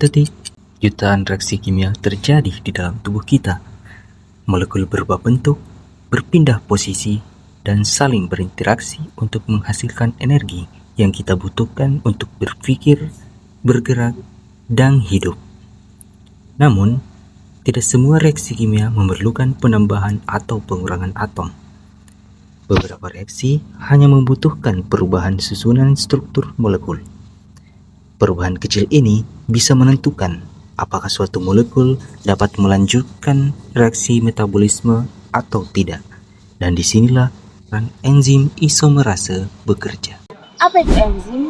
detik, jutaan reaksi kimia terjadi di dalam tubuh kita. Molekul berubah bentuk, berpindah posisi, dan saling berinteraksi untuk menghasilkan energi yang kita butuhkan untuk berpikir, bergerak, dan hidup. Namun, tidak semua reaksi kimia memerlukan penambahan atau pengurangan atom. Beberapa reaksi hanya membutuhkan perubahan susunan struktur molekul. Perubahan kecil ini bisa menentukan apakah suatu molekul dapat melanjutkan reaksi metabolisme atau tidak. Dan disinilah peran enzim isomerase bekerja. Apa itu enzim?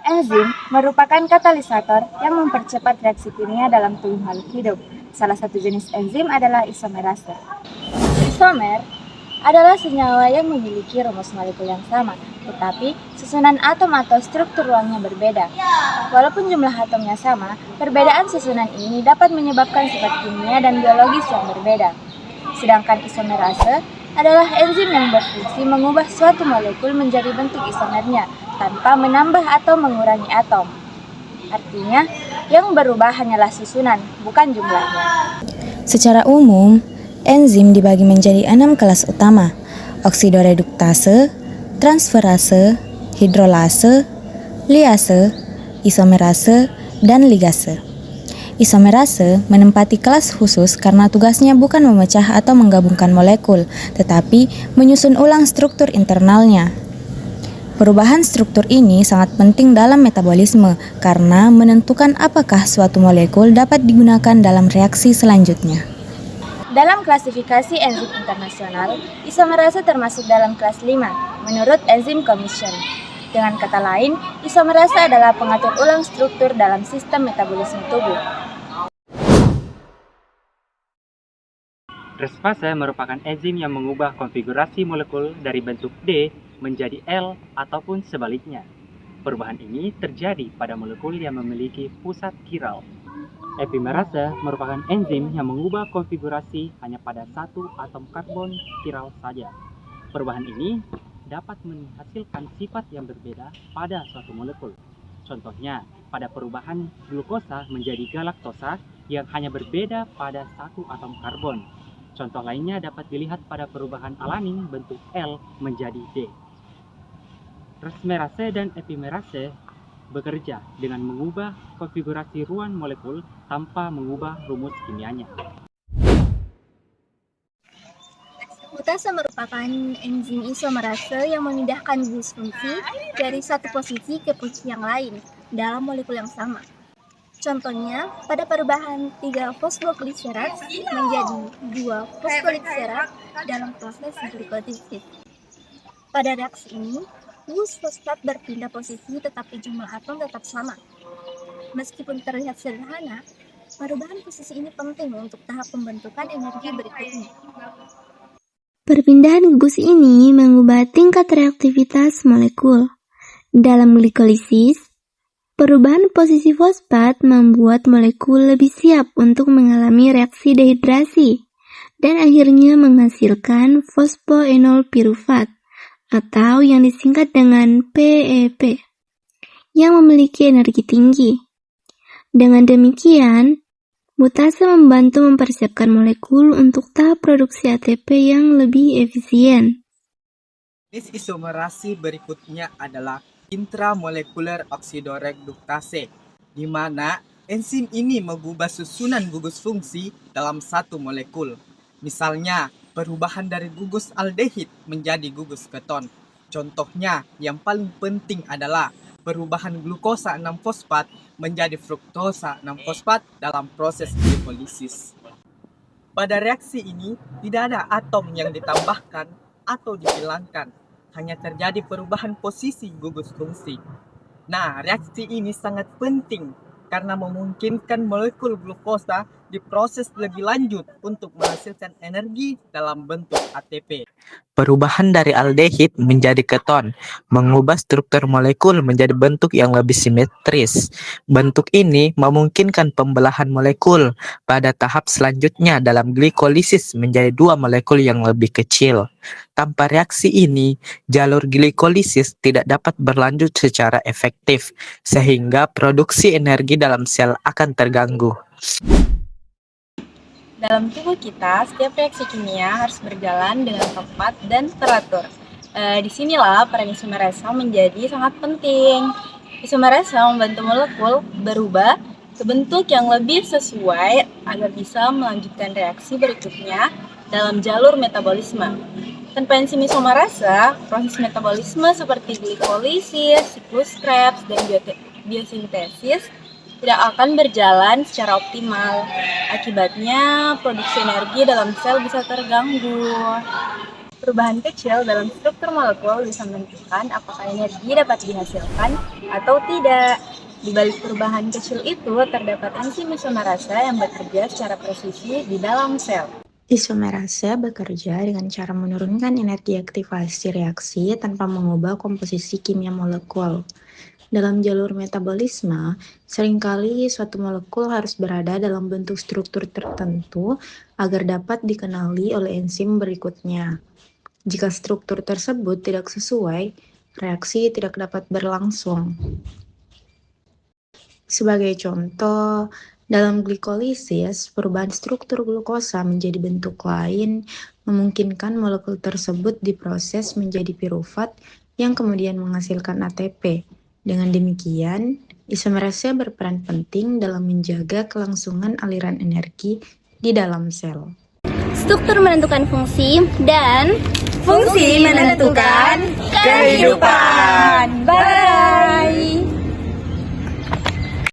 Enzim merupakan katalisator yang mempercepat reaksi kimia dalam tubuh makhluk hidup. Salah satu jenis enzim adalah isomerase. Isomer adalah senyawa yang memiliki rumus molekul yang sama, tetapi susunan atom atau struktur ruangnya berbeda. Walaupun jumlah atomnya sama, perbedaan susunan ini dapat menyebabkan sifat kimia dan biologis yang berbeda. Sedangkan isomerase adalah enzim yang berfungsi mengubah suatu molekul menjadi bentuk isomernya tanpa menambah atau mengurangi atom. Artinya, yang berubah hanyalah susunan, bukan jumlahnya. Secara umum, enzim dibagi menjadi 6 kelas utama: oksidoreduktase, transferase, hidrolase, liase, isomerase, dan ligase. Isomerase menempati kelas khusus karena tugasnya bukan memecah atau menggabungkan molekul, tetapi menyusun ulang struktur internalnya. Perubahan struktur ini sangat penting dalam metabolisme karena menentukan apakah suatu molekul dapat digunakan dalam reaksi selanjutnya. Dalam klasifikasi enzim internasional, isomerase termasuk dalam kelas 5 menurut Enzyme Commission. Dengan kata lain, isomerase adalah pengatur ulang struktur dalam sistem metabolisme tubuh. Resvase merupakan enzim yang mengubah konfigurasi molekul dari bentuk D menjadi L ataupun sebaliknya. Perubahan ini terjadi pada molekul yang memiliki pusat kiral. Epimerase merupakan enzim yang mengubah konfigurasi hanya pada satu atom karbon kiral saja. Perubahan ini dapat menghasilkan sifat yang berbeda pada suatu molekul. Contohnya, pada perubahan glukosa menjadi galaktosa yang hanya berbeda pada satu atom karbon. Contoh lainnya dapat dilihat pada perubahan alanin bentuk L menjadi D. Resmerase dan epimerase bekerja dengan mengubah konfigurasi ruang molekul tanpa mengubah rumus kimianya. Mutase merupakan enzim isomerase yang memindahkan gugus fungsi dari satu posisi ke posisi yang lain dalam molekul yang sama. Contohnya, pada perubahan 3 fosfoglycerat menjadi 2 fosfoglycerat dalam proses glikolisis. Pada reaksi ini, gugus fosfat berpindah posisi tetapi jumlah atom tetap sama. Meskipun terlihat sederhana, perubahan posisi ini penting untuk tahap pembentukan energi berikutnya. Perpindahan gugus ini mengubah tingkat reaktivitas molekul. Dalam glikolisis, perubahan posisi fosfat membuat molekul lebih siap untuk mengalami reaksi dehidrasi dan akhirnya menghasilkan fosfoenol pirufat atau yang disingkat dengan PEP yang memiliki energi tinggi. Dengan demikian, mutase membantu mempersiapkan molekul untuk tahap produksi ATP yang lebih efisien. Jenis isomerase berikutnya adalah intramolekular oksidoreduktase, di mana enzim ini mengubah susunan gugus fungsi dalam satu molekul. Misalnya, perubahan dari gugus aldehid menjadi gugus keton. Contohnya, yang paling penting adalah perubahan glukosa 6-fosfat menjadi fruktosa 6-fosfat dalam proses glikolisis. Pada reaksi ini, tidak ada atom yang ditambahkan atau dihilangkan, hanya terjadi perubahan posisi gugus fungsi. Nah, reaksi ini sangat penting karena memungkinkan molekul glukosa diproses lebih lanjut untuk menghasilkan energi dalam bentuk ATP. Perubahan dari aldehid menjadi keton mengubah struktur molekul menjadi bentuk yang lebih simetris. Bentuk ini memungkinkan pembelahan molekul pada tahap selanjutnya dalam glikolisis menjadi dua molekul yang lebih kecil. Tanpa reaksi ini, jalur glikolisis tidak dapat berlanjut secara efektif, sehingga produksi energi dalam sel akan terganggu. Dalam tubuh kita, setiap reaksi kimia harus berjalan dengan tepat dan teratur. Disinilah peran isomerase menjadi sangat penting. Isomerase membantu molekul berubah ke bentuk yang lebih sesuai agar bisa melanjutkan reaksi berikutnya dalam jalur metabolisme. Tanpa enzim isomerase, proses metabolisme seperti glikolisis, siklus Krebs, dan biosintesis tidak akan berjalan secara optimal. Akibatnya, produksi energi dalam sel bisa terganggu. Perubahan kecil dalam struktur molekul bisa menentukan apakah energi dapat dihasilkan atau tidak. Di balik perubahan kecil itu, terdapat enzim isomerase yang bekerja secara presisi di dalam sel. Isomerase bekerja dengan cara menurunkan energi aktivasi reaksi tanpa mengubah komposisi kimia molekul. Dalam jalur metabolisme, seringkali suatu molekul harus berada dalam bentuk struktur tertentu agar dapat dikenali oleh enzim berikutnya. Jika struktur tersebut tidak sesuai, reaksi tidak dapat berlangsung. Sebagai contoh, dalam glikolisis, perubahan struktur glukosa menjadi bentuk lain memungkinkan molekul tersebut diproses menjadi piruvat yang kemudian menghasilkan ATP. Dengan demikian, isomerase berperan penting dalam menjaga kelangsungan aliran energi di dalam sel. Struktur menentukan fungsi dan Fungsi menentukan kehidupan. Bye!